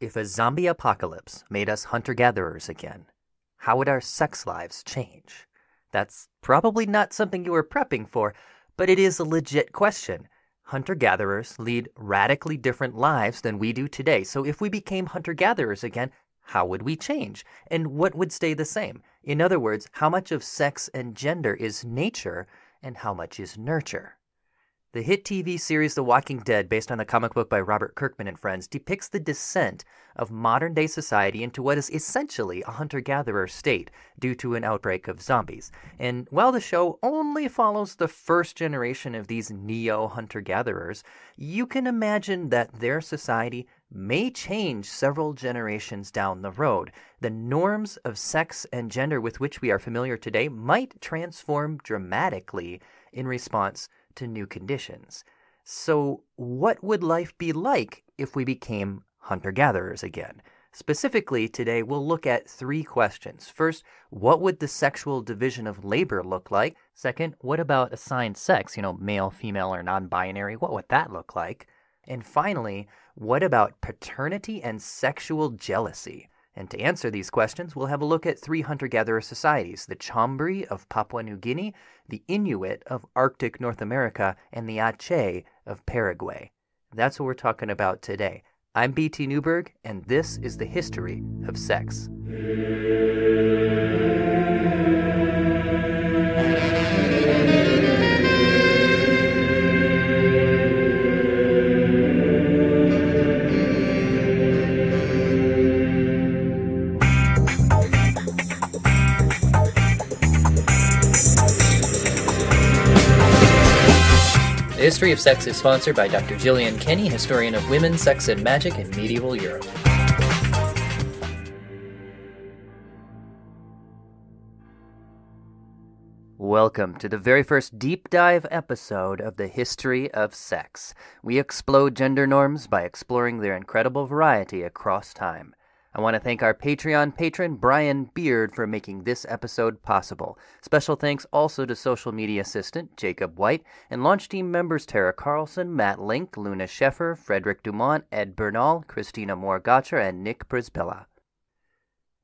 If a zombie apocalypse made us hunter-gatherers again, how would our sex lives change? That's probably not something you were prepping for, but it is a legit question. Hunter-gatherers lead radically different lives than we do today, so if we became hunter-gatherers again, how would we change? And what would stay the same? In other words, how much of sex and gender is nature, and how much is nurture? The hit TV series The Walking Dead, based on the comic book by Robert Kirkman and Friends, depicts the descent of modern-day society into what is essentially a hunter-gatherer state due to an outbreak of zombies. And while the show only follows the first generation of these neo-hunter-gatherers, you can imagine that their society may change several generations down the road. The norms of sex and gender with which we are familiar today might transform dramatically in response to new conditions. So what would life be like if we became hunter-gatherers again? Specifically, today we'll look at three questions. First, what would the sexual division of labor look like? Second, what about assigned sex, male, female, or non-binary? What would that look like? And finally, what about paternity and sexual jealousy? And to answer these questions, we'll have a look at three hunter-gatherer societies: the Chambri of Papua New Guinea, the Inuit of Arctic North America, and the Ache of Paraguay. That's what we're talking about today. I'm B.T. Newberg, and this is the history of sex. The History of Sex is sponsored by Dr. Gillian Kenny, historian of women, sex, and magic in medieval Europe. Welcome to the very first deep dive episode of the History of Sex. We explode gender norms by exploring their incredible variety across time. I want to thank our Patreon patron, Brian Beard, for making this episode possible. Special thanks also to social media assistant, Jacob White, and launch team members Tara Carlson, Matt Link, Luna Sheffer, Frederick Dumont, Ed Bernal, Christina Moore-Gotcher, and Nick Brisbilla.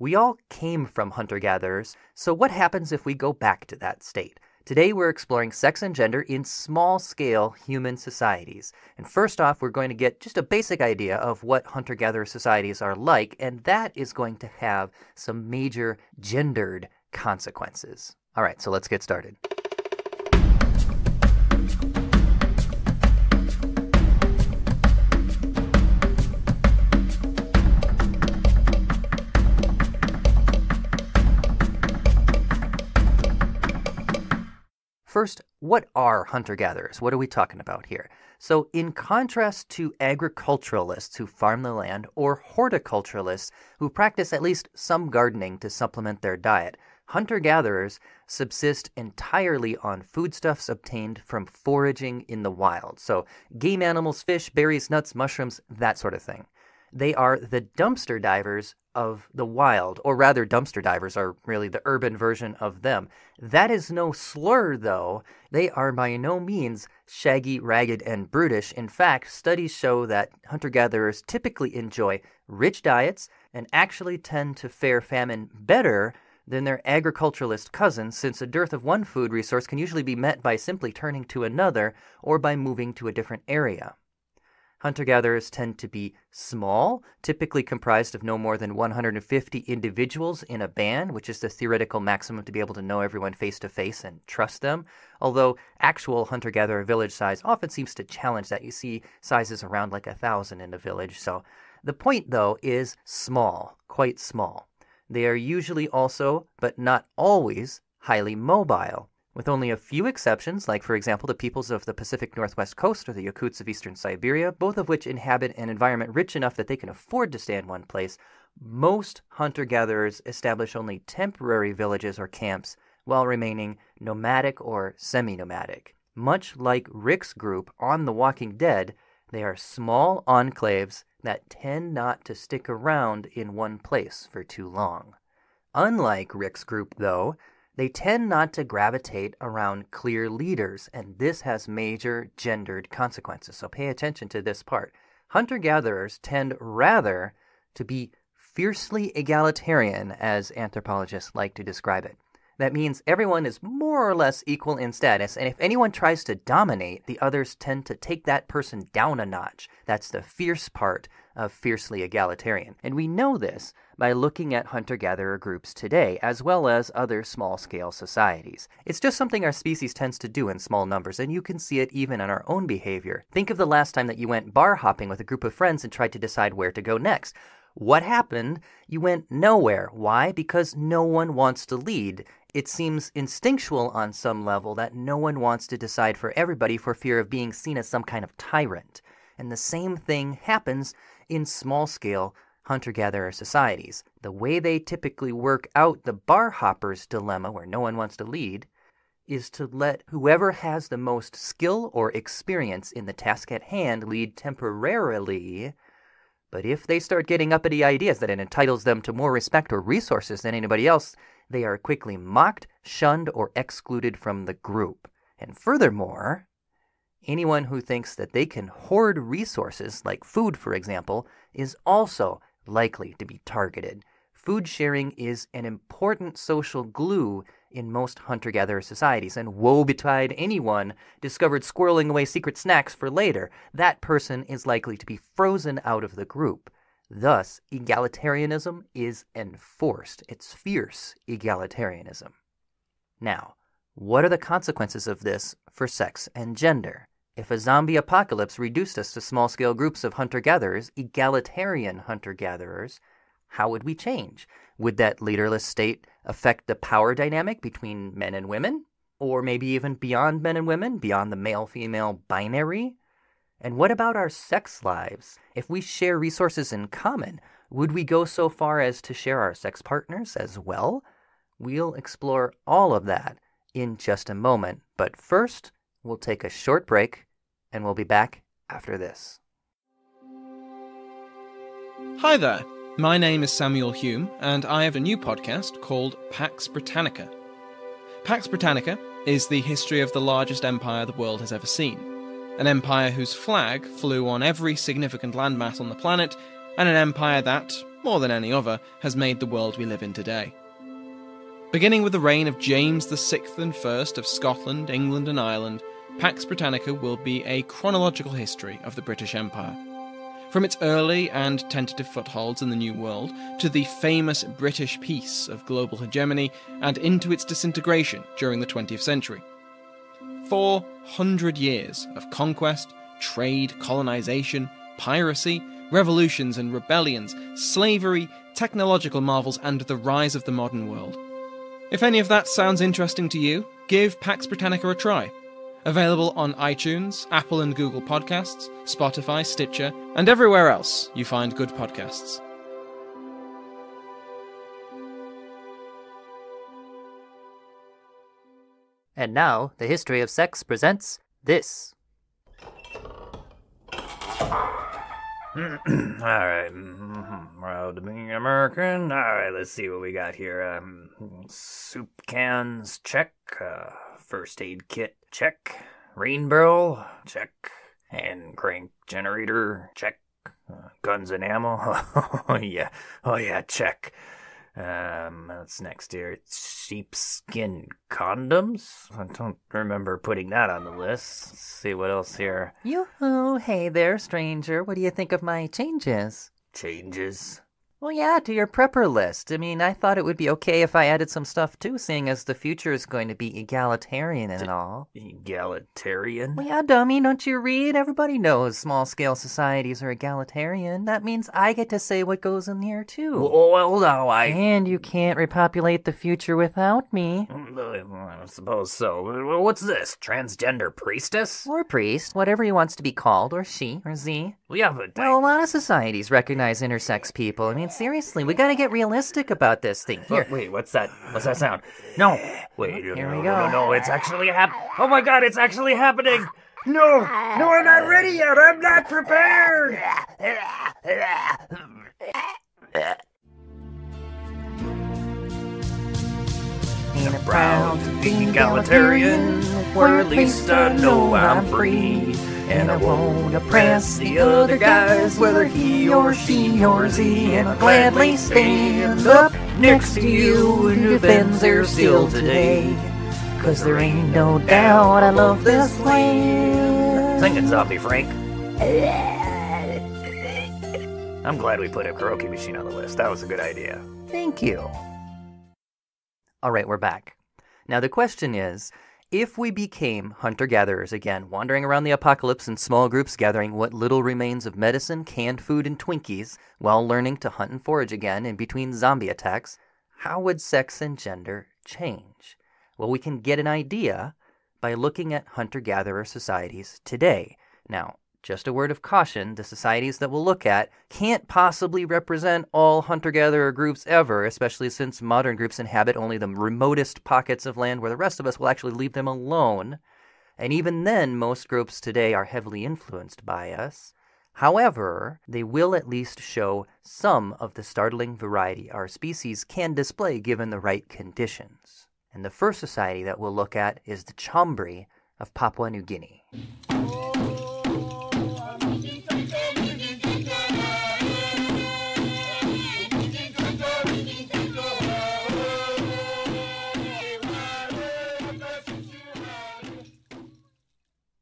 We all came from hunter-gatherers, so what happens if we go back to that state? Today we're exploring sex and gender in small-scale human societies. And first off, we're going to get just a basic idea of what hunter-gatherer societies are like, and that is going to have some major gendered consequences. All right, so let's get started. First, what are hunter-gatherers? What are we talking about here? So in contrast to agriculturalists who farm the land or horticulturalists who practice at least some gardening to supplement their diet, hunter-gatherers subsist entirely on foodstuffs obtained from foraging in the wild. So game animals, fish, berries, nuts, mushrooms, that sort of thing. They are the dumpster divers of the wild, or rather dumpster divers are really the urban version of them. That is no slur, though. They are by no means shaggy, ragged, and brutish. In fact, studies show that hunter-gatherers typically enjoy rich diets and actually tend to fare famine better than their agriculturalist cousins, since a dearth of one food resource can usually be met by simply turning to another or by moving to a different area. Hunter-gatherers tend to be small, typically comprised of no more than 150 individuals in a band, which is the theoretical maximum to be able to know everyone face-to-face and trust them, although actual hunter-gatherer village size often seems to challenge that. You see sizes around like 1,000 in a village. So the point, though, is small, quite small. They are usually also, but not always, highly mobile. With only a few exceptions, like for example the peoples of the Pacific Northwest coast or the Yakuts of eastern Siberia, both of which inhabit an environment rich enough that they can afford to stay in one place, most hunter-gatherers establish only temporary villages or camps while remaining nomadic or semi-nomadic. Much like Rick's group on The Walking Dead, they are small enclaves that tend not to stick around in one place for too long. Unlike Rick's group, though, they tend not to gravitate around clear leaders, and this has major gendered consequences. So pay attention to this part. Hunter-gatherers tend rather to be fiercely egalitarian, as anthropologists like to describe it. That means everyone is more or less equal in status, and if anyone tries to dominate, the others tend to take that person down a notch. That's the fierce part of fiercely egalitarian. And we know this by looking at hunter-gatherer groups today, as well as other small-scale societies. It's just something our species tends to do in small numbers, and you can see it even in our own behavior. Think of the last time that you went bar hopping with a group of friends and tried to decide where to go next. What happened? You went nowhere. Why? Because no one wants to lead. It seems instinctual on some level that no one wants to decide for everybody for fear of being seen as some kind of tyrant. And the same thing happens in small-scale hunter-gatherer societies. The way they typically work out the bar hopper's dilemma, where no one wants to lead, is to let whoever has the most skill or experience in the task at hand lead temporarily. But if they start getting uppity ideas that it entitles them to more respect or resources than anybody else, they are quickly mocked, shunned, or excluded from the group. And furthermore, anyone who thinks that they can hoard resources, like food for example, is also likely to be targeted. Food sharing is an important social glue in most hunter-gatherer societies, and woe betide anyone discovered squirreling away secret snacks for later. That person is likely to be frozen out of the group. Thus, egalitarianism is enforced. It's fierce egalitarianism. Now, what are the consequences of this for sex and gender? If a zombie apocalypse reduced us to small-scale groups of hunter-gatherers, egalitarian hunter-gatherers, how would we change? Would that leaderless state affect the power dynamic between men and women? Or maybe even beyond men and women, beyond the male-female binary? And what about our sex lives? If we share resources in common, would we go so far as to share our sex partners as well? We'll explore all of that in just a moment. But first, we'll take a short break, and we'll be back after this. Hi there. My name is Samuel Hume, and I have a new podcast called Pax Britannica. Pax Britannica is the history of the largest empire the world has ever seen. An empire whose flag flew on every significant landmass on the planet, and an empire that, more than any other, has made the world we live in today. Beginning with the reign of James VI and I of Scotland, England and Ireland, Pax Britannica will be a chronological history of the British Empire. From its early and tentative footholds in the New World, to the famous British peace of global hegemony, and into its disintegration during the 20th century. 400 years of conquest, trade, colonization, piracy, revolutions and rebellions, slavery, technological marvels, and the rise of the modern world. If any of that sounds interesting to you, give Pax Britannica a try. Available on iTunes, Apple and Google Podcasts, Spotify, Stitcher, and everywhere else you find good podcasts. And now, The History of Sex presents this. Alright, proud to be American. Alright, let's see what we got here. Soup cans, check. First aid kit, check. Rain barrel, check. Hand crank generator, check. Guns and ammo, oh yeah, check. What's next here? Sheepskin condoms? I don't remember putting that on the list. Let's see what else here. Yoo-hoo, hey there, stranger. What do you think of my changes? Changes? Well, yeah, to your prepper list. I mean, I thought it would be okay if I added some stuff too, seeing as the future is going to be egalitarian and all. Egalitarian? Well, yeah, dummy, don't you read? Everybody knows small-scale societies are egalitarian. That means I get to say what goes in here too. Well, no, And you can't repopulate the future without me. I suppose so. What's this? Transgender priestess? Or priest, whatever he wants to be called, or she, or ze. Well, yeah, but... Well, a lot of societies recognize intersex people. I mean, seriously, we gotta get realistic about this thing. Here. Wait, what's that? What's that sound? No! Wait, Here no, we go. No, it's actually Oh my god, it's actually happening! No, I'm not ready yet! I'm not prepared! I'm proud to be egalitarian, where at least I know I'm free. And I won't oppress the other guys, whether he or she or Z. And I'll gladly stand up next to you and defend their skill today. 'Cause there ain't no doubt I love this land. Sing it, Zombie Frank. I'm glad we put a karaoke machine on the list. That was a good idea. Thank you. All right, we're back. Now the question is, if we became hunter-gatherers again, wandering around the apocalypse in small groups, gathering what little remains of medicine, canned food, and Twinkies, while learning to hunt and forage again in between zombie attacks, how would sex and gender change? Well, we can get an idea by looking at hunter-gatherer societies today. Now, just a word of caution, the societies that we'll look at can't possibly represent all hunter-gatherer groups ever, especially since modern groups inhabit only the remotest pockets of land where the rest of us will actually leave them alone. And even then, most groups today are heavily influenced by us. However, they will at least show some of the startling variety our species can display given the right conditions. And the first society that we'll look at is the Chambri of Papua New Guinea.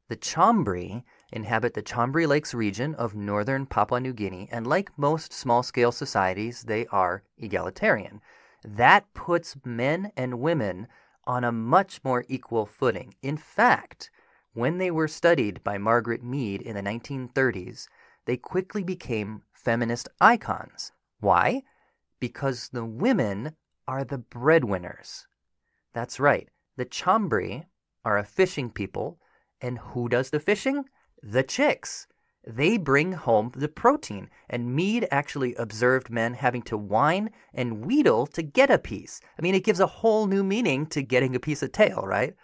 The Chambri inhabit the Chambri Lakes region of northern Papua New Guinea, and like most small-scale societies, they are egalitarian. That puts men and women on a much more equal footing. In fact, when they were studied by Margaret Mead in the 1930s, they quickly became feminist icons. Why? Because the women are the breadwinners. That's right. The Chambri are a fishing people. And who does the fishing? The chicks. They bring home the protein, and Mead actually observed men having to whine and wheedle to get a piece. I mean, it gives a whole new meaning to getting a piece of tail, right?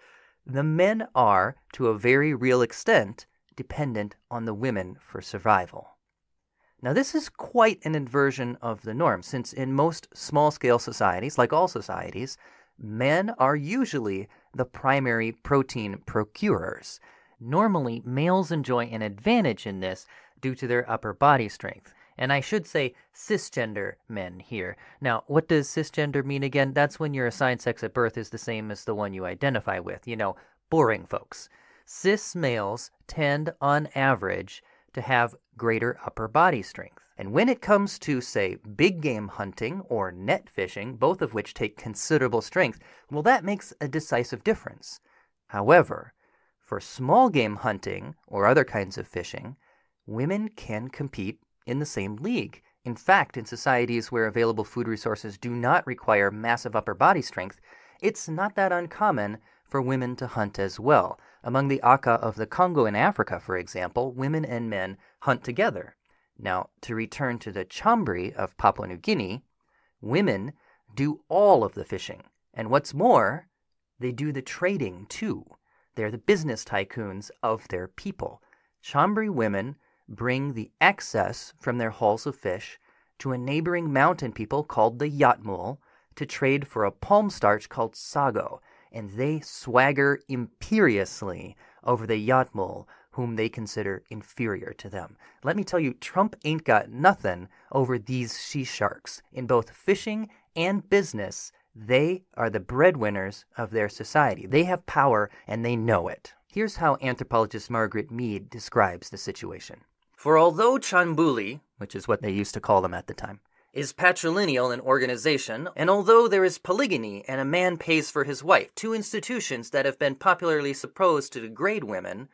The men are, to a very real extent, dependent on the women for survival. Now, this is quite an inversion of the norm, since in most small-scale societies, like all societies, men are usually the primary protein procurers. Normally, males enjoy an advantage in this due to their upper body strength. And I should say cisgender men here. Now, what does cisgender mean again? That's when your assigned sex at birth is the same as the one you identify with. You know, boring folks. Cis males tend, on average, to have greater upper body strength. And when it comes to, say, big game hunting or net fishing, both of which take considerable strength, well, that makes a decisive difference. However, for small game hunting or other kinds of fishing, women can compete in the same league. In fact, in societies where available food resources do not require massive upper body strength, it's not that uncommon for women to hunt as well. Among the Aka of the Congo in Africa, for example, women and men hunt together. Now, to return to the Chambri of Papua New Guinea, women do all of the fishing. And what's more, they do the trading too. They're the business tycoons of their people. Chambri women bring the excess from their hauls of fish to a neighboring mountain people called the Yatmul to trade for a palm starch called sago, and they swagger imperiously over the Yatmul, whom they consider inferior to them. Let me tell you, Trump ain't got nothing over these she-sharks. In both fishing and business, they are the breadwinners of their society. They have power, and they know it. Here's how anthropologist Margaret Mead describes the situation. For although Chambuli, which is what they used to call them at the time, is patrilineal in organization, and although there is polygyny and a man pays for his wife, two institutions that have been popularly supposed to degrade women,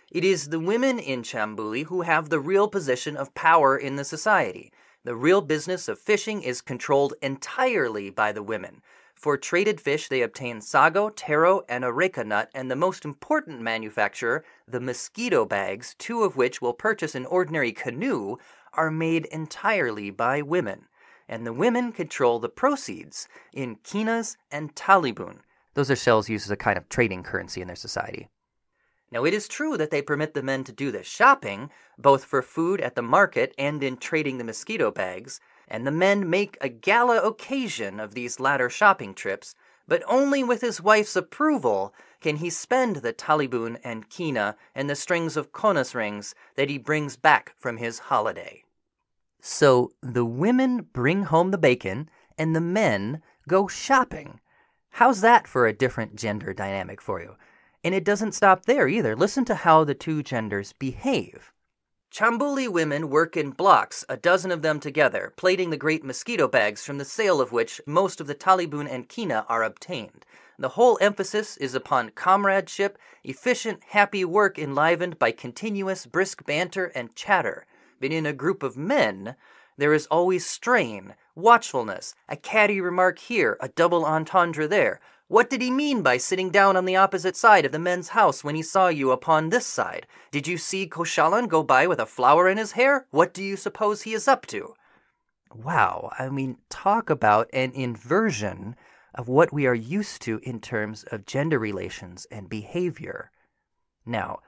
it is the women in Chambuli who have the real position of power in the society. The real business of fishing is controlled entirely by the women. For traded fish, they obtain sago, taro, and areca nut, and the most important manufacturer, the mosquito bags, two of which will purchase an ordinary canoe, are made entirely by women. And the women control the proceeds in kinas and talibun. Those are shells used as a kind of trading currency in their society. Now, it is true that they permit the men to do the shopping, both for food at the market and in trading the mosquito bags, and the men make a gala occasion of these latter shopping trips, but only with his wife's approval can he spend the talibun and kina and the strings of konus rings that he brings back from his holiday. So the women bring home the bacon, and the men go shopping. How's that for a different gender dynamic for you? And it doesn't stop there either. Listen to how the two genders behave. Chambuli women work in blocks, a dozen of them together, plaiting the great mosquito bags from the sale of which most of the talibun and kina are obtained. The whole emphasis is upon comradeship, efficient, happy work enlivened by continuous brisk banter and chatter. But in a group of men, there is always strain, watchfulness, a catty remark here, a double entendre there. What did he mean by sitting down on the opposite side of the men's house when he saw you upon this side? Did you see Koshalan go by with a flower in his hair? What do you suppose he is up to? Wow, I mean, talk about an inversion of what we are used to in terms of gender relations and behavior. Now,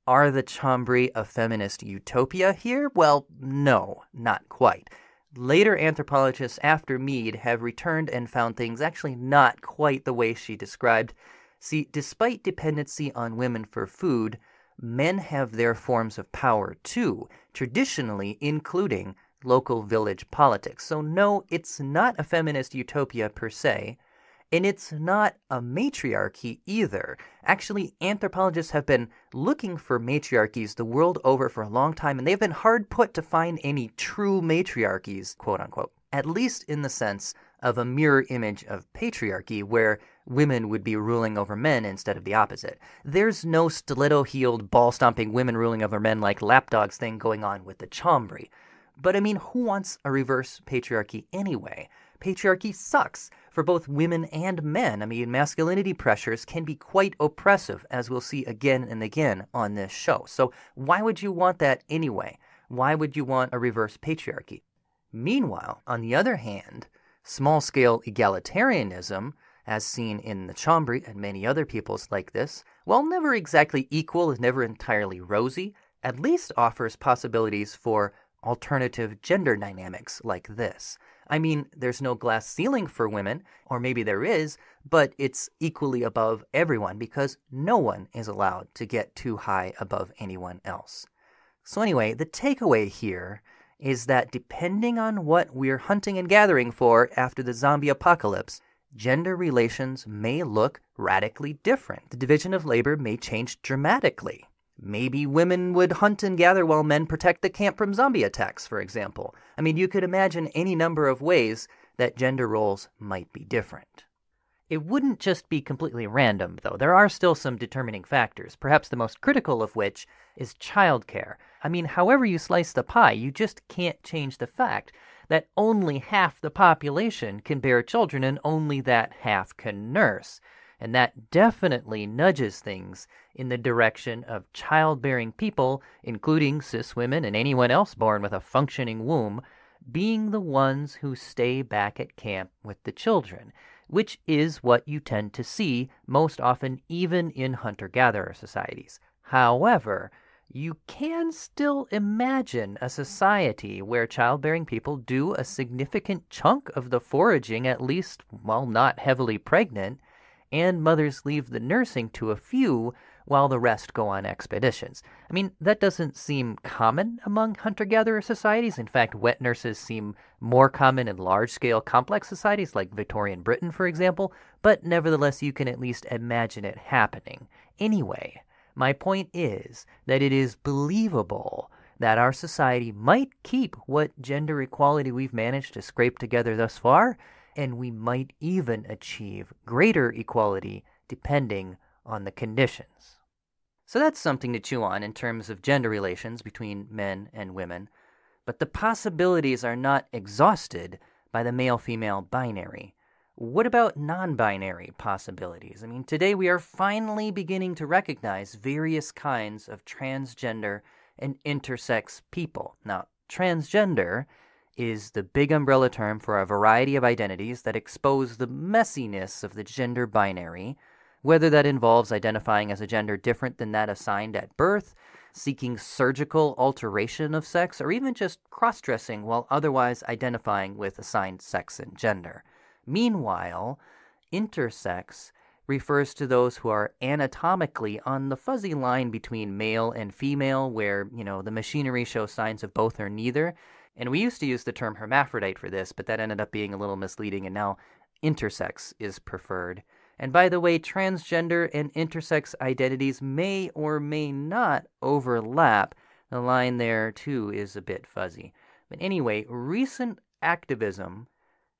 are the Chambri a feminist utopia here? Well, no, not quite. Later anthropologists after Mead have returned and found things actually not quite the way she described. See, despite dependency on women for food, men have their forms of power too, traditionally including local village politics. So no, it's not a feminist utopia per se, and it's not a matriarchy either. Actually, anthropologists have been looking for matriarchies the world over for a long time, and they've been hard put to find any true matriarchies, quote unquote, at least in the sense of a mirror image of patriarchy where women would be ruling over men instead of the opposite. There's no stiletto-heeled, ball-stomping women ruling over men like lapdogs thing going on with the Chambri. But I mean, who wants a reverse patriarchy anyway? Patriarchy sucks for both women and men. I mean, masculinity pressures can be quite oppressive, as we'll see again and again on this show. So why would you want that anyway? Why would you want a reverse patriarchy? Meanwhile, on the other hand, small-scale egalitarianism, as seen in the Chambri and many other peoples like this, while never exactly equal and never entirely rosy, at least offers possibilities for alternative gender dynamics like this. I mean, there's no glass ceiling for women, or maybe there is, but it's equally above everyone because no one is allowed to get too high above anyone else. So anyway, the takeaway here is that depending on what we're hunting and gathering for after the zombie apocalypse, gender relations may look radically different. The division of labor may change dramatically. Maybe women would hunt and gather while men protect the camp from zombie attacks, for example. I mean, you could imagine any number of ways that gender roles might be different. It wouldn't just be completely random, though. There are still some determining factors, perhaps the most critical of which is childcare. I mean, however you slice the pie, you just can't change the fact that only half the population can bear children and only that half can nurse. And that definitely nudges things in the direction of childbearing people, including cis women and anyone else born with a functioning womb, being the ones who stay back at camp with the children, which is what you tend to see most often even in hunter-gatherer societies. However, you can still imagine a society where childbearing people do a significant chunk of the foraging, at least while not heavily pregnant, and mothers leave the nursing to a few while the rest go on expeditions. I mean, that doesn't seem common among hunter-gatherer societies. In fact, wet nurses seem more common in large-scale complex societies like Victorian Britain, for example, but nevertheless you can at least imagine it happening. Anyway, my point is that it is believable that our society might keep what gender equality we've managed to scrape together thus far, and we might even achieve greater equality depending on the conditions. So that's something to chew on in terms of gender relations between men and women, but the possibilities are not exhausted by the male-female binary. What about non-binary possibilities? I mean, today we are finally beginning to recognize various kinds of transgender and intersex people. Now, transgender is the big umbrella term for a variety of identities that expose the messiness of the gender binary, whether that involves identifying as a gender different than that assigned at birth, seeking surgical alteration of sex, or even just cross-dressing while otherwise identifying with assigned sex and gender. Meanwhile, Intersex refers to those who are anatomically on the fuzzy line between male and female, where, the machinery shows signs of both or neither. And we used to use the term hermaphrodite for this, but that ended up being a little misleading, and now intersex is preferred. And by the way, transgender and intersex identities may or may not overlap. The line there, too, is a bit fuzzy. But anyway, recent activism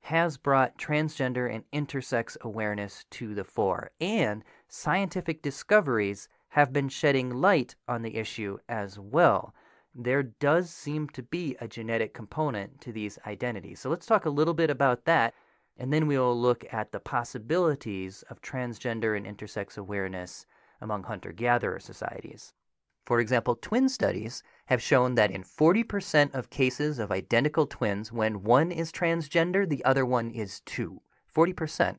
has brought transgender and intersex awareness to the fore, and scientific discoveries have been shedding light on the issue as well. There does seem to be a genetic component to these identities. So let's talk a little bit about that, and then we will look at the possibilities of transgender and intersex awareness among hunter-gatherer societies. For example, twin studies have shown that in 40% of cases of identical twins, when one is transgender, the other one is too. 40%.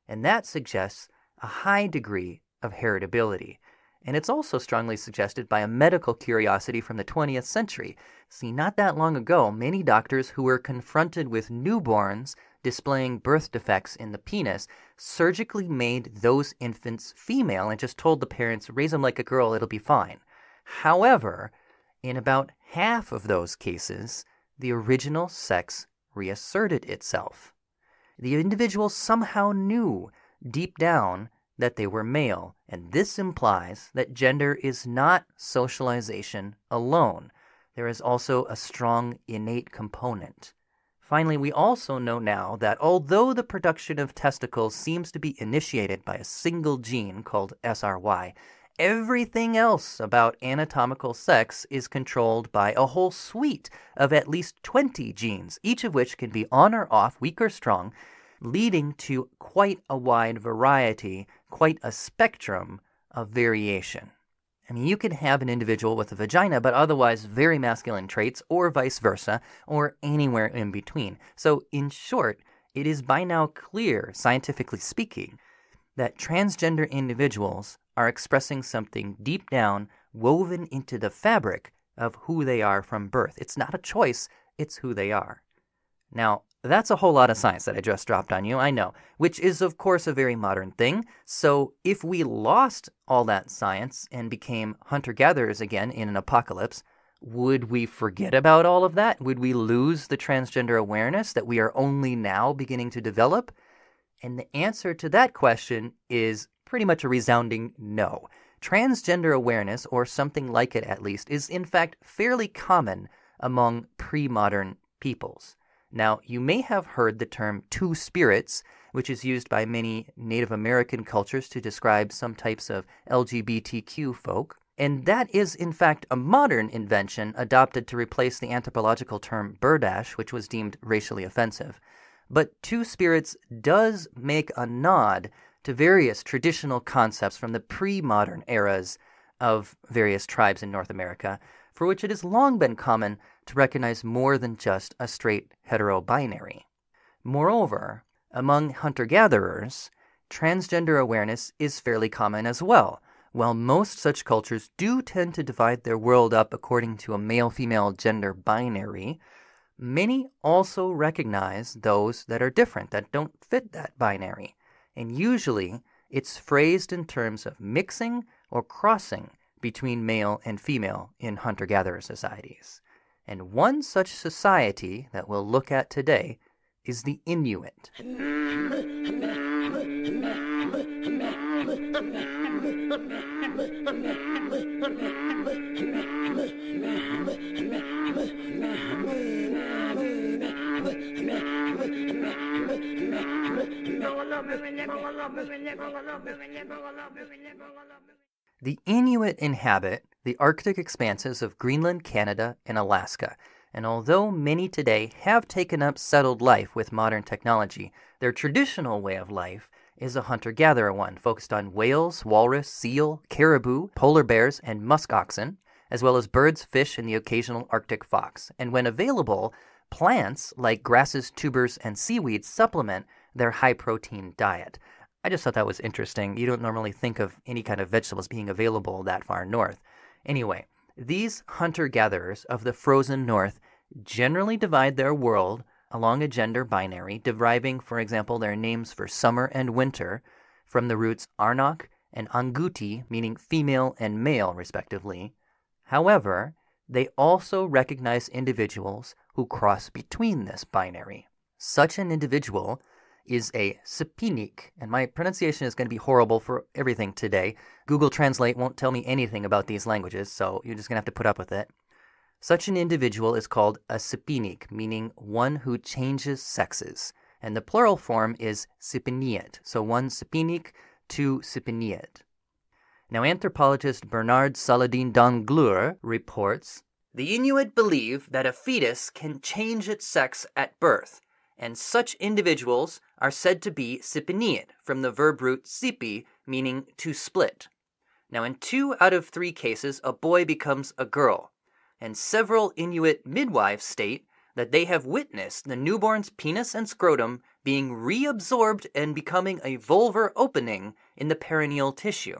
And that suggests a high degree of heritability. And it's also strongly suggested by a medical curiosity from the 20th century. See, not that long ago, many doctors who were confronted with newborns displaying birth defects in the penis surgically made those infants female and just told the parents, raise them like a girl, it'll be fine. However, in about half of those cases, the original sex reasserted itself. The individual somehow knew deep down that they were male, and this implies that gender is not socialization alone. There is also a strong innate component. Finally, we also know now that although the production of testicles seems to be initiated by a single gene called SRY, everything else about anatomical sex is controlled by a whole suite of at least 20 genes, each of which can be on or off, weak or strong, leading to quite a wide variety, quite a spectrum of variation. I mean, you could have an individual with a vagina, but otherwise very masculine traits, or vice versa, or anywhere in between. So, in short, it is by now clear, scientifically speaking, that transgender individuals are expressing something deep down, woven into the fabric of who they are from birth. It's not a choice, it's who they are. Now, that's a whole lot of science that I just dropped on you, I know, which is, of course, a very modern thing. So if we lost all that science and became hunter-gatherers again in an apocalypse, would we forget about all of that? Would we lose the transgender awareness that we are only now beginning to develop? And the answer to that question is pretty much a resounding no. Transgender awareness, or something like it at least, is in fact fairly common among pre-modern peoples. Now, you may have heard the term two spirits, which is used by many Native American cultures to describe some types of LGBTQ folk. And that is, in fact, a modern invention adopted to replace the anthropological term birdash, which was deemed racially offensive. But two spirits does make a nod to various traditional concepts from the pre-modern eras of various tribes in North America, for which it has long been common to recognize more than just a straight hetero-binary. Moreover, among hunter-gatherers, transgender awareness is fairly common as well. While most such cultures do tend to divide their world up according to a male-female gender binary, many also recognize those that are different, that don't fit that binary. And usually, it's phrased in terms of mixing or crossing between male and female in hunter-gatherer societies. And one such society that we'll look at today is the Inuit. The Inuit inhabit the Arctic expanses of Greenland, Canada, and Alaska, and although many today have taken up settled life with modern technology, their traditional way of life is a hunter-gatherer one, focused on whales, walrus, seal, caribou, polar bears, and musk oxen, as well as birds, fish, and the occasional Arctic fox. And when available, plants like grasses, tubers, and seaweeds supplement their high-protein diet. I just thought that was interesting. You don't normally think of any kind of vegetables being available that far north. Anyway, these hunter-gatherers of the frozen north generally divide their world along a gender binary, deriving, for example, their names for summer and winter from the roots Arnok and Anguti, meaning female and male, respectively. However, they also recognize individuals who cross between this binary. Such an individual is a Sepinik, and my pronunciation is going to be horrible for everything today. Google Translate won't tell me anything about these languages, so you're just going to have to put up with it. Such an individual is called a Sepinik, meaning one who changes sexes, and the plural form is Sepiniet, so one Sepinik, two Sepiniet. Now, anthropologist Bernard Saladin Dangleur reports, "The Inuit believe that a fetus can change its sex at birth, and such individuals are said to be Sepiniet, from the verb root sipi, meaning to split. Now, in 2 out of 3 cases, a boy becomes a girl, and several Inuit midwives state that they have witnessed the newborn's penis and scrotum being reabsorbed and becoming a vulvar opening in the perineal tissue.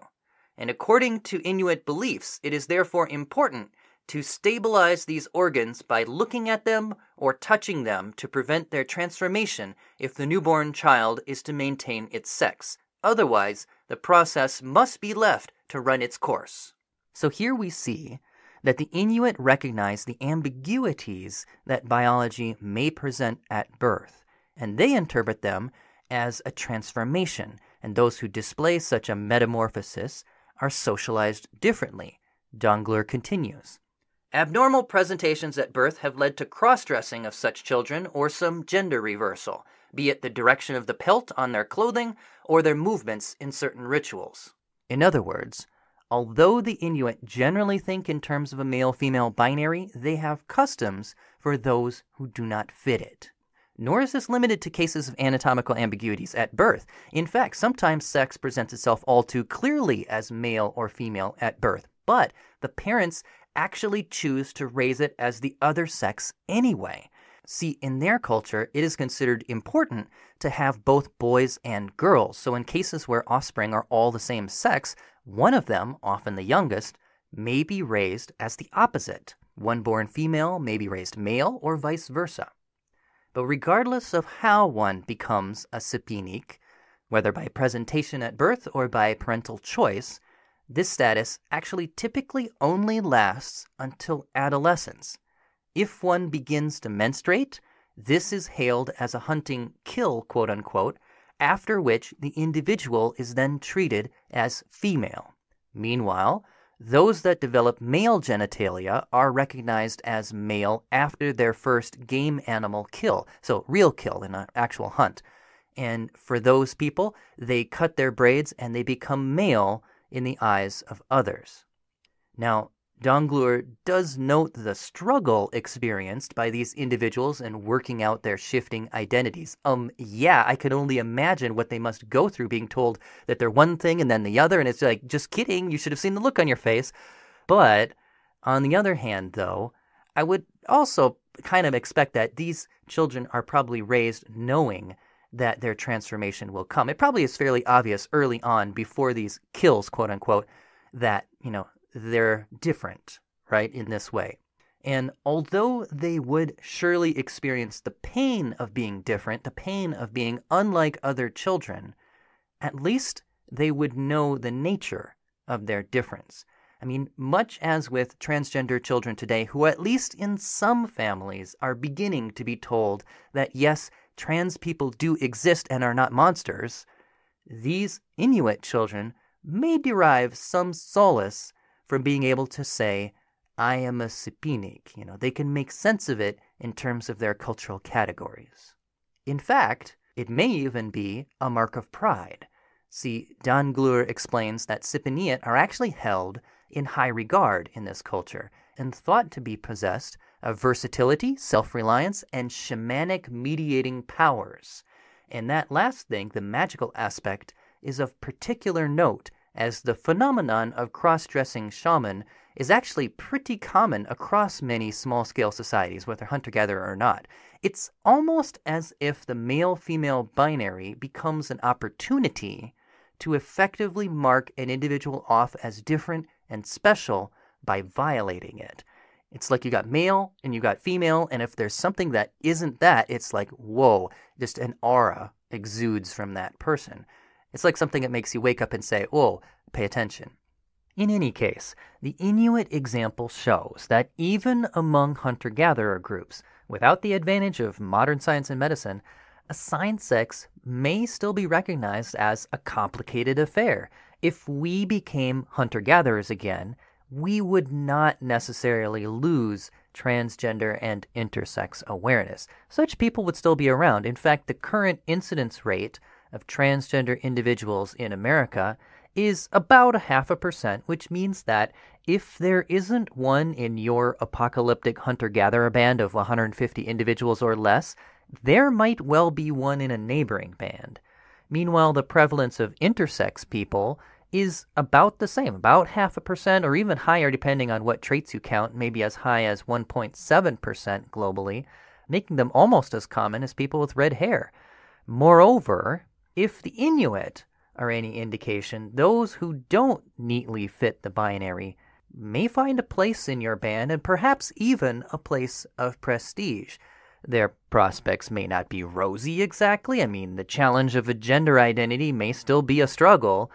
And according to Inuit beliefs, it is therefore important to stabilize these organs by looking at them or touching them to prevent their transformation if the newborn child is to maintain its sex. Otherwise, the process must be left to run its course." So here we see that the Inuit recognize the ambiguities that biology may present at birth, and they interpret them as a transformation, and those who display such a metamorphosis are socialized differently. Dangleur continues, "Abnormal presentations at birth have led to cross-dressing of such children or some gender reversal, be it the direction of the pelt on their clothing or their movements in certain rituals." In other words, although the Inuit generally think in terms of a male-female binary, they have customs for those who do not fit it. Nor is this limited to cases of anatomical ambiguities at birth. In fact, sometimes sex presents itself all too clearly as male or female at birth, but the parents actually choose to raise it as the other sex anyway. See, in their culture, it is considered important to have both boys and girls. So in cases where offspring are all the same sex, one of them, often the youngest, may be raised as the opposite. One born female may be raised male or vice versa. But regardless of how one becomes a Sepinik, whether by presentation at birth or by parental choice, this status actually typically only lasts until adolescence. If one begins to menstruate, this is hailed as a hunting kill, quote-unquote, after which the individual is then treated as female. Meanwhile, those that develop male genitalia are recognized as male after their first game animal kill, so real kill in an actual hunt. And for those people, they cut their braids and they become male in the eyes of others. Now, Dangleur does note the struggle experienced by these individuals in working out their shifting identities. Yeah, I can only imagine what they must go through being told that they're one thing and then the other, and it's like, just kidding, you should have seen the look on your face. But on the other hand, though, I would also kind of expect that these children are probably raised knowing that their transformation will come. It probably is fairly obvious early on, before these kills, quote unquote, that, they're different, right, in this way. And although they would surely experience the pain of being different, the pain of being unlike other children, at least they would know the nature of their difference. I mean, much as with transgender children today, who at least in some families are beginning to be told that yes, trans people do exist and are not monsters, these Inuit children may derive some solace from being able to say, I am a Sepinik. They can make sense of it in terms of their cultural categories. In fact, it may even be a mark of pride. See, Dangleur explains that Sepiniet are actually held in high regard in this culture and thought to be possessed of versatility, self-reliance, and shamanic mediating powers. And that last thing, the magical aspect, is of particular note, as the phenomenon of cross-dressing shaman is actually pretty common across many small-scale societies, whether hunter-gatherer or not. It's almost as if the male-female binary becomes an opportunity to effectively mark an individual off as different and special by violating it. It's like you got male and you got female, and if there's something that isn't that, it's like, whoa, just an aura exudes from that person. It's like something that makes you wake up and say, whoa, pay attention. In any case, the Inuit example shows that even among hunter-gatherer groups, without the advantage of modern science and medicine, assigned sex may still be recognized as a complicated affair. If we became hunter-gatherers again, we would not necessarily lose transgender and intersex awareness. Such people would still be around. In fact, the current incidence rate of transgender individuals in America is about 0.5%, which means that if there isn't one in your apocalyptic hunter-gatherer band of 150 individuals or less, there might well be one in a neighboring band. Meanwhile, the prevalence of intersex people is about the same, about 0.5% or even higher depending on what traits you count, maybe as high as 1.7% globally, making them almost as common as people with red hair. Moreover, if the Inuit are any indication, those who don't neatly fit the binary may find a place in your band and perhaps even a place of prestige. Their prospects may not be rosy exactly. I mean, the challenge of a gender identity may still be a struggle,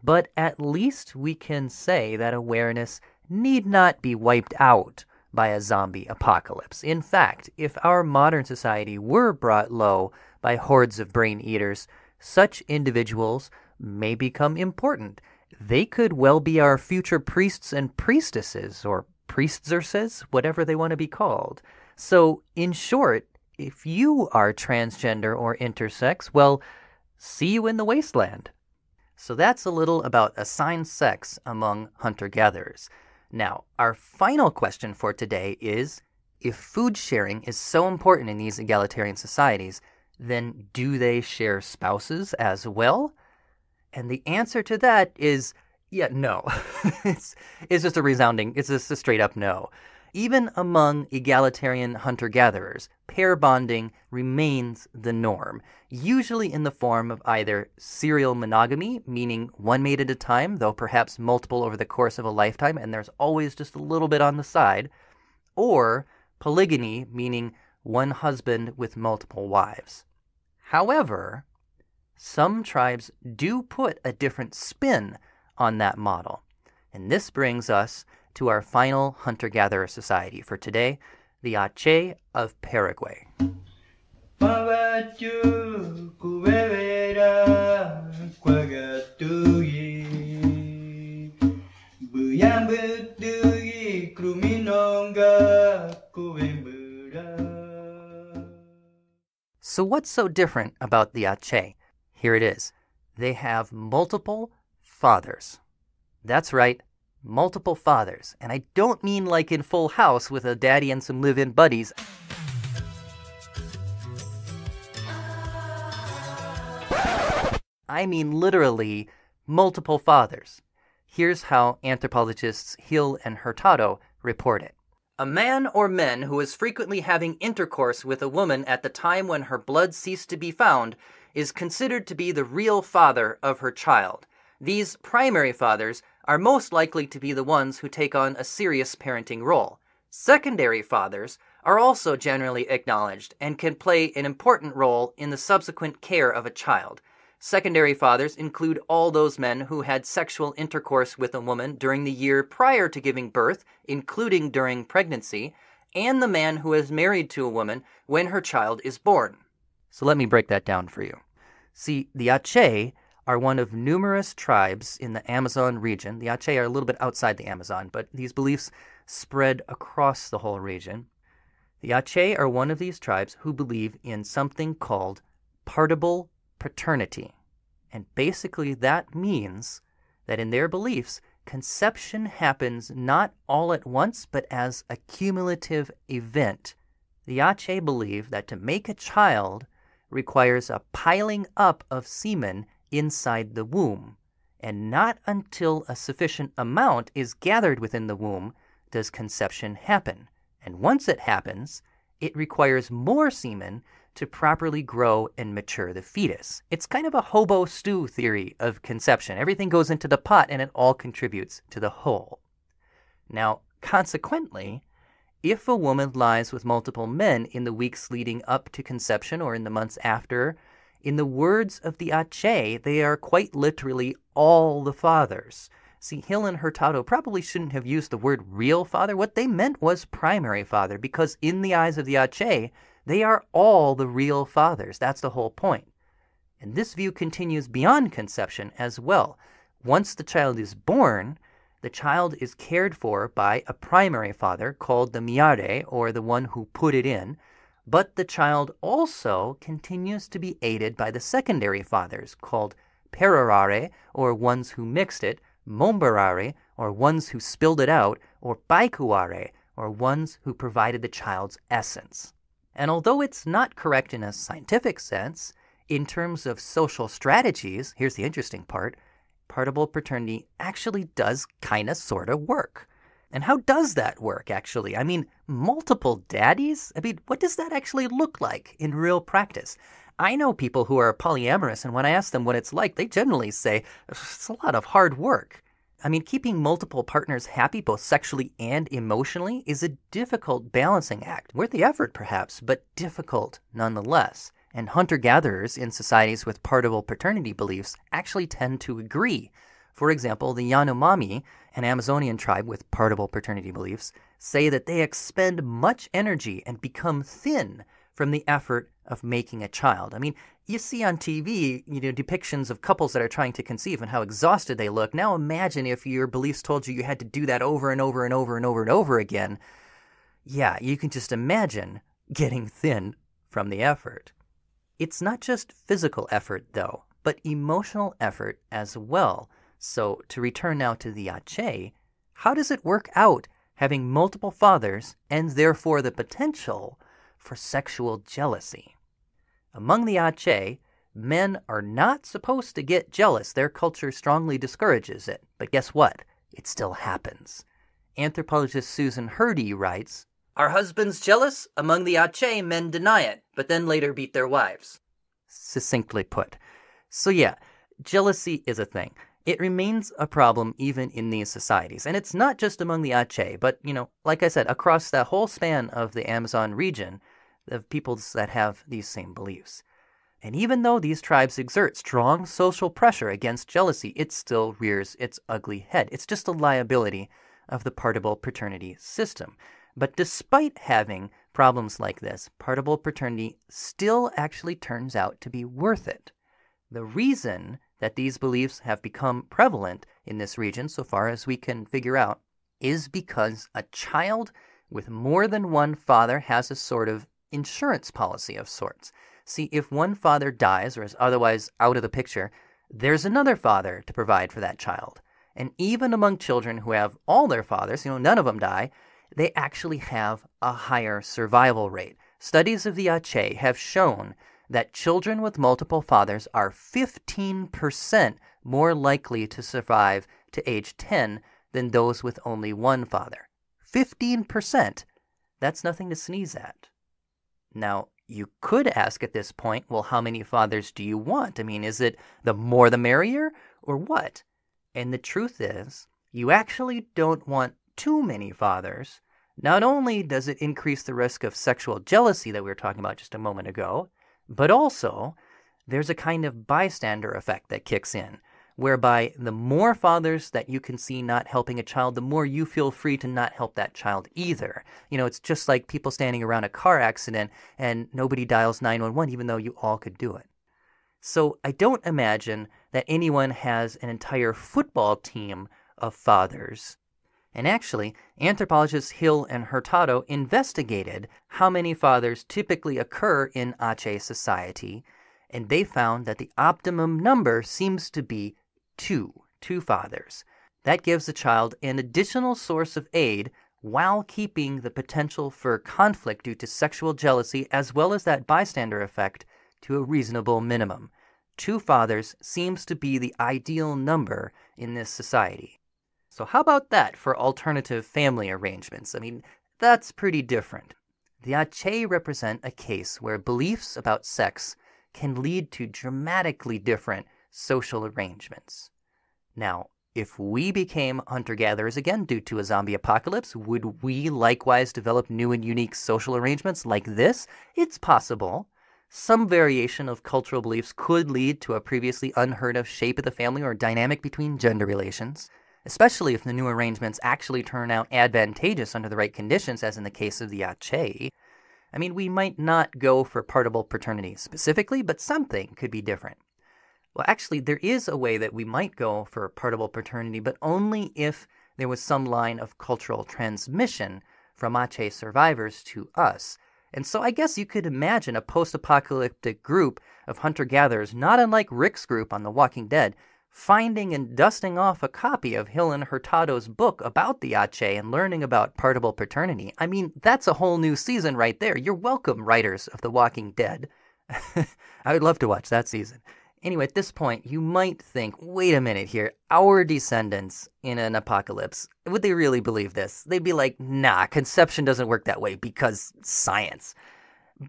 but at least we can say that awareness need not be wiped out by a zombie apocalypse. In fact, if our modern society were brought low by hordes of brain eaters, such individuals may become important. They could well be our future priests and priestesses, or priestesses, whatever they want to be called. So, in short, if you are transgender or intersex, well, see you in the wasteland. So that's a little about assigned sex among hunter-gatherers. Now, our final question for today is, if food sharing is so important in these egalitarian societies, then do they share spouses as well? And the answer to that is, yeah, no. It's just a straight up no. Even among egalitarian hunter-gatherers, pair bonding remains the norm, usually in the form of either serial monogamy, meaning one mate at a time, though perhaps multiple over the course of a lifetime, and there's always just a little bit on the side, or polygyny, meaning one husband with multiple wives. However, some tribes do put a different spin on that model, and this brings us to our final hunter-gatherer society for today, the Ache of Paraguay. So what's so different about the Ache? Here it is. They have multiple fathers. That's right. Multiple fathers. And I don't mean like in Full House with a daddy and some live-in buddies. I mean literally multiple fathers. Here's how anthropologists Hill and Hurtado report it. A man or men who is frequently having intercourse with a woman at the time when her blood ceased to be found is considered to be the real father of her child. These primary fathers are most likely to be the ones who take on a serious parenting role. Secondary fathers are also generally acknowledged and can play an important role in the subsequent care of a child. Secondary fathers include all those men who had sexual intercourse with a woman during the year prior to giving birth, including during pregnancy, and the man who is married to a woman when her child is born. So let me break that down for you. See, the Ache are one of numerous tribes in the Amazon region. The Ache are a little bit outside the Amazon, but these beliefs spread across the whole region. The Ache are one of these tribes who believe in something called partible paternity. And basically that means that in their beliefs, conception happens not all at once, but as a cumulative event. The Ache believe that to make a child requires a piling up of semen inside the womb, and not until a sufficient amount is gathered within the womb does conception happen. And once it happens, it requires more semen to properly grow and mature the fetus. It's kind of a hobo stew theory of conception. Everything goes into the pot and it all contributes to the whole. Now, consequently, if a woman lies with multiple men in the weeks leading up to conception or in the months after, in the words of the Ache, they are quite literally all the fathers. See, Hill and Hurtado probably shouldn't have used the word real father. What they meant was primary father, because in the eyes of the Ache, they are all the real fathers. That's the whole point. And this view continues beyond conception as well. Once the child is born, the child is cared for by a primary father called the miare, or the one who put it in, but the child also continues to be aided by the secondary fathers called perorare, or ones who mixed it, mombarare, or ones who spilled it out, or baikuare, or ones who provided the child's essence. And although it's not correct in a scientific sense, in terms of social strategies, here's the interesting part, partible paternity actually does kind of sort of work. And how does that work, actually? I mean, multiple daddies? I mean, what does that actually look like in real practice? I know people who are polyamorous, and when I ask them what it's like, they generally say it's a lot of hard work. I mean, keeping multiple partners happy, both sexually and emotionally, is a difficult balancing act. Worth the effort, perhaps, but difficult nonetheless. And hunter-gatherers in societies with partible paternity beliefs actually tend to agree. For example, the Yanomami, an Amazonian tribe with partible paternity beliefs, say that they expend much energy and become thin from the effort of making a child. I mean, you see on TV, depictions of couples that are trying to conceive and how exhausted they look. Now imagine if your beliefs told you had to do that over and over and over and over and over again. Yeah, you can just imagine getting thin from the effort. It's not just physical effort, though, but emotional effort as well. So, to return now to the Ache, how does it work out having multiple fathers and therefore the potential for sexual jealousy? Among the Ache, men are not supposed to get jealous. Their culture strongly discourages it. But guess what? It still happens. Anthropologist Susan Hurdy writes, "Are husbands jealous? Among the Ache, men deny it, but then later beat their wives." Succinctly put. So yeah, jealousy is a thing. It remains a problem even in these societies. And it's not just among the Ache, but, like I said, across the whole span of the Amazon region, of peoples that have these same beliefs. And even though these tribes exert strong social pressure against jealousy, it still rears its ugly head. It's just a liability of the partible paternity system. But despite having problems like this, partible paternity still actually turns out to be worth it. The reason that these beliefs have become prevalent in this region, so far as we can figure out, is because a child with more than one father has a sort of insurance policy of sorts. See, if one father dies or is otherwise out of the picture, there's another father to provide for that child. And even among children who have all their fathers, none of them die, they actually have a higher survival rate. Studies of the Ache have shown that children with multiple fathers are 15% more likely to survive to age 10 than those with only one father. 15%. That's nothing to sneeze at. Now, you could ask at this point, well, how many fathers do you want? I mean, is it the more the merrier, or what? And the truth is, you actually don't want too many fathers. Not only does it increase the risk of sexual jealousy that we were talking about just a moment ago, but also there's a kind of bystander effect that kicks in, whereby the more fathers that you can see not helping a child, the more you feel free to not help that child either. It's just like people standing around a car accident and nobody dials 911 even though you all could do it. So I don't imagine that anyone has an entire football team of fathers. And actually, anthropologists Hill and Hurtado investigated how many fathers typically occur in Ache society, and they found that the optimum number seems to be two fathers. That gives the child an additional source of aid while keeping the potential for conflict due to sexual jealousy as well as that bystander effect to a reasonable minimum. 2 fathers seems to be the ideal number in this society. So how about that for alternative family arrangements? I mean, that's pretty different. The Ache represent a case where beliefs about sex can lead to dramatically different social arrangements. Now, If we became hunter-gatherers again due to a zombie apocalypse, would we likewise develop new and unique social arrangements like this? It's possible. Some variation of cultural beliefs could lead to a previously unheard of shape of the family or dynamic between gender relations, especially if the new arrangements actually turn out advantageous under the right conditions, as in the case of the Ache. I mean, we might not go for partible paternity specifically, but something could be different. Well, actually, there is a way that we might go for partible paternity, but only if there was some line of cultural transmission from Ache survivors to us. And so I guess you could imagine a post-apocalyptic group of hunter-gatherers, not unlike Rick's group on The Walking Dead, finding and dusting off a copy of Helen Hurtado's book about the Ache and learning about partible paternity. I mean, that's a whole new season right there. You're welcome, writers of The Walking Dead. I would love to watch that season. Anyway, at this point, you might think, wait a minute here, our descendants in an apocalypse, would they really believe this? They'd be like, nah, conception doesn't work that way because science.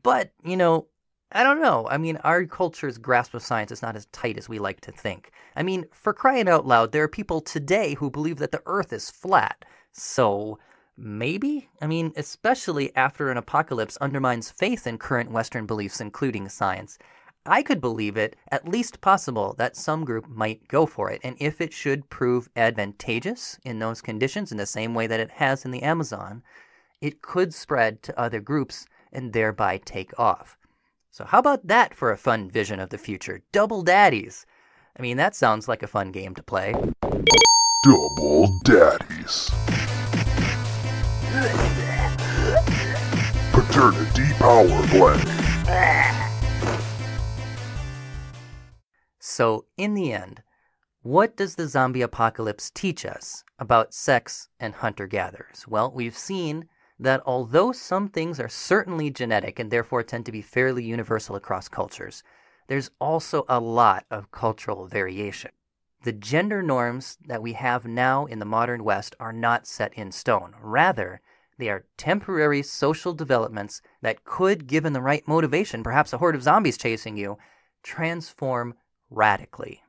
But, I don't know. I mean, our culture's grasp of science is not as tight as we like to think. I mean, for crying out loud, there are people today who believe that the Earth is flat. So, maybe? I mean, especially after an apocalypse undermines faith in current Western beliefs, including science. I could believe it at least possible that some group might go for it, and if it should prove advantageous in those conditions in the same way that it has in the Amazon, it could spread to other groups and thereby take off. So how about that for a fun vision of the future? Double Daddies! I mean, that sounds like a fun game to play. Double Daddies. Paternity Power Blend. So, in the end, what does the zombie apocalypse teach us about sex and hunter-gatherers? Well, we've seen that although some things are certainly genetic and therefore tend to be fairly universal across cultures, there's also a lot of cultural variation. The gender norms that we have now in the modern West are not set in stone. Rather, they are temporary social developments that could, given the right motivation, perhaps a horde of zombies chasing you, transform radically.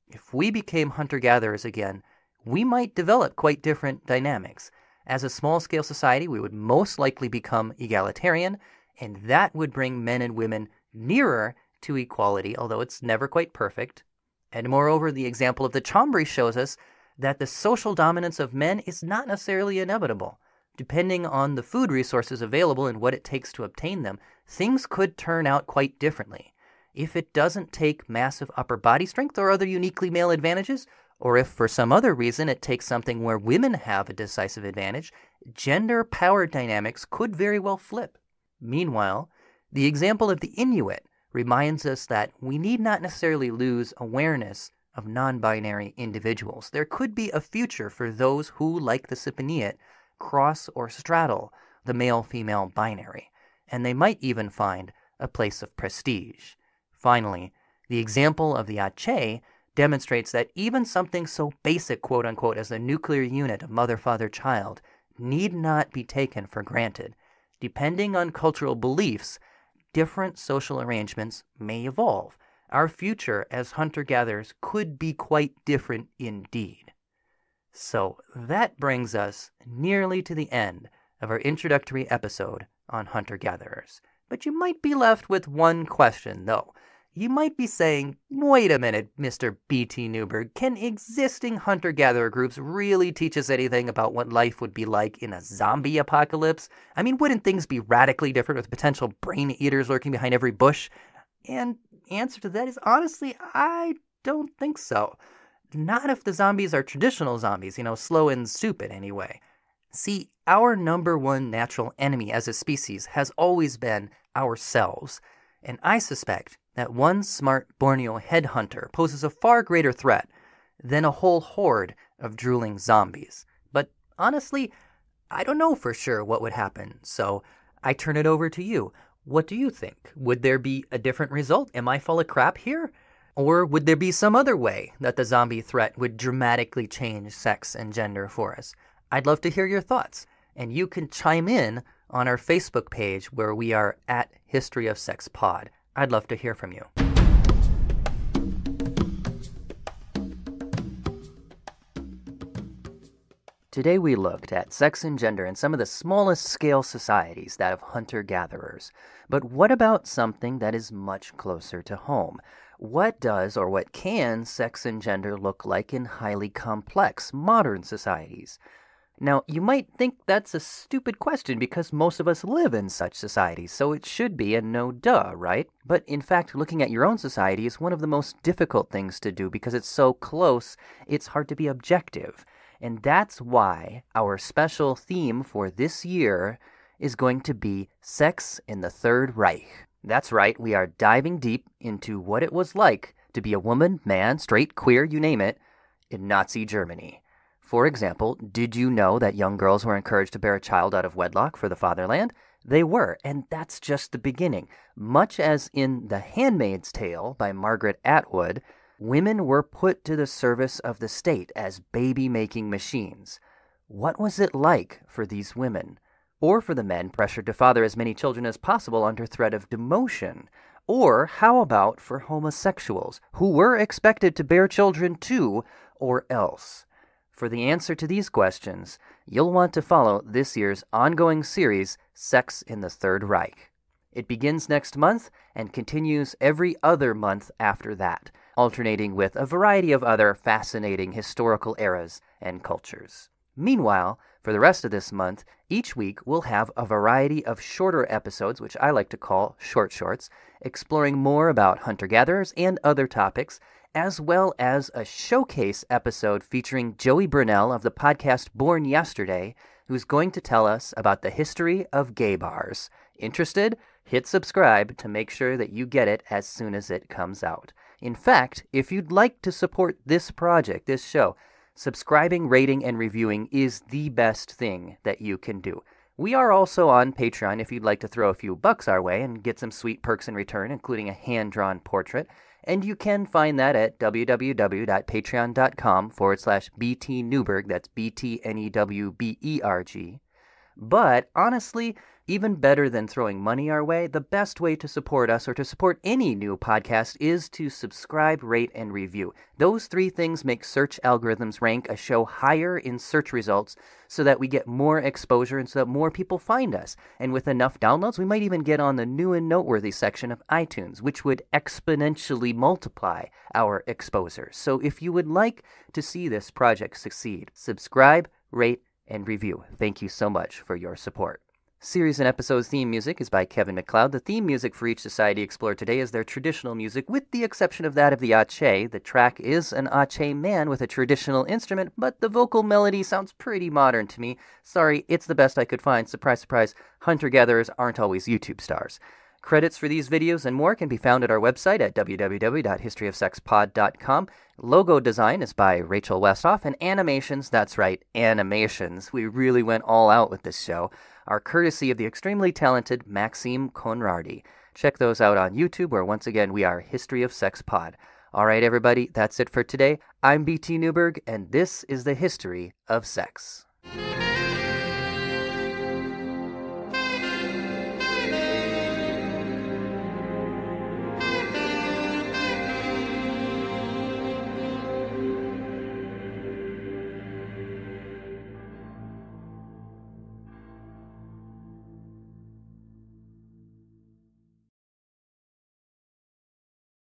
If we became hunter-gatherers again, we might develop quite different dynamics. As a small-scale society, we would most likely become egalitarian, and that would bring men and women nearer to equality, although it's never quite perfect. And moreover, the example of the Chambri shows us that the social dominance of men is not necessarily inevitable. Depending on the food resources available and what it takes to obtain them, things could turn out quite differently. If it doesn't take massive upper body strength or other uniquely male advantages, or if for some other reason it takes something where women have a decisive advantage, gender power dynamics could very well flip. Meanwhile, the example of the Inuit reminds us that we need not necessarily lose awareness of non-binary individuals. There could be a future for those who, like the Sipaniat, cross or straddle the male-female binary, and they might even find a place of prestige. Finally, the example of the Ache demonstrates that even something so basic, quote-unquote, as the nuclear unit of mother-father-child need not be taken for granted. Depending on cultural beliefs, different social arrangements may evolve. Our future as hunter-gatherers could be quite different indeed. So that brings us nearly to the end of our introductory episode on hunter-gatherers. But you might be left with one question, though. You might be saying, wait a minute, Mr. B.T. Newberg, can existing hunter-gatherer groups really teach us anything about what life would be like in a zombie apocalypse? I mean, wouldn't things be radically different with potential brain-eaters lurking behind every bush? And the answer to that is, honestly, I don't think so. Not if the zombies are traditional zombies, slow and stupid anyway. See, our number one natural enemy as a species has always been ourselves, and I suspect that one smart Borneo headhunter poses a far greater threat than a whole horde of drooling zombies. But honestly, I don't know for sure what would happen, so I turn it over to you. What do you think? Would there be a different result? Am I full of crap here? Or would there be some other way that the zombie threat would dramatically change sex and gender for us? I'd love to hear your thoughts, and you can chime in on our Facebook page where we are at History of Sex Pod. I'd love to hear from you. Today we looked at sex and gender in some of the smallest scale societies, that of hunter-gatherers. But what about something that is much closer to home? What does or what can sex and gender look like in highly complex modern societies? Now, you might think that's a stupid question because most of us live in such societies, so it should be a no duh, right? But in fact, looking at your own society is one of the most difficult things to do because it's so close, it's hard to be objective. And that's why our special theme for this year is going to be Sex in the Third Reich. That's right, we are diving deep into what it was like to be a woman, man, straight, queer, you name it, in Nazi Germany. For example, did you know that young girls were encouraged to bear a child out of wedlock for the fatherland? They were, and that's just the beginning. Much as in The Handmaid's Tale by Margaret Atwood, women were put to the service of the state as baby-making machines. What was it like for these women? Or for the men pressured to father as many children as possible under threat of demotion? Or how about for homosexuals, who were expected to bear children too, or else? For the answer to these questions, you'll want to follow this year's ongoing series, Sex in the Third Reich. It begins next month and continues every other month after that, alternating with a variety of other fascinating historical eras and cultures. Meanwhile, for the rest of this month, each week we'll have a variety of shorter episodes, which I like to call short shorts, exploring more about hunter-gatherers and other topics, as well as a showcase episode featuring Joey Brunel of the podcast Born Yesterday, who's going to tell us about the history of gay bars. Interested? Hit subscribe to make sure that you get it as soon as it comes out. In fact, if you'd like to support this project, this show, subscribing, rating, and reviewing is the best thing that you can do. We are also on Patreon if you'd like to throw a few bucks our way and get some sweet perks in return, including a hand-drawn portrait. And you can find that at www.patreon.com/BT Newberg. That's BTNEWBERG. But honestly, even better than throwing money our way, the best way to support us or to support any new podcast is to subscribe, rate, and review. Those three things make search algorithms rank a show higher in search results so that we get more exposure and so that more people find us. And with enough downloads, we might even get on the new and noteworthy section of iTunes, which would exponentially multiply our exposure. So if you would like to see this project succeed, subscribe, rate, and review. Thank you so much for your support. Series and episodes theme music is by Kevin MacLeod. The theme music for each society explored today is their traditional music, with the exception of that of the Ache. The track is an Ache man with a traditional instrument, but the vocal melody sounds pretty modern to me. Sorry, it's the best I could find. Surprise, surprise, hunter-gatherers aren't always YouTube stars. Credits for these videos and more can be found at our website at www.historyofsexpod.com. Logo design is by Rachel Westhoff, and animations, that's right, animations, we really went all out with this show, are courtesy of the extremely talented Maxime Conradi. Check those out on YouTube, where once again we are History of Sex Pod. All right, everybody, that's it for today. I'm BT Newberg, and this is the History of Sex.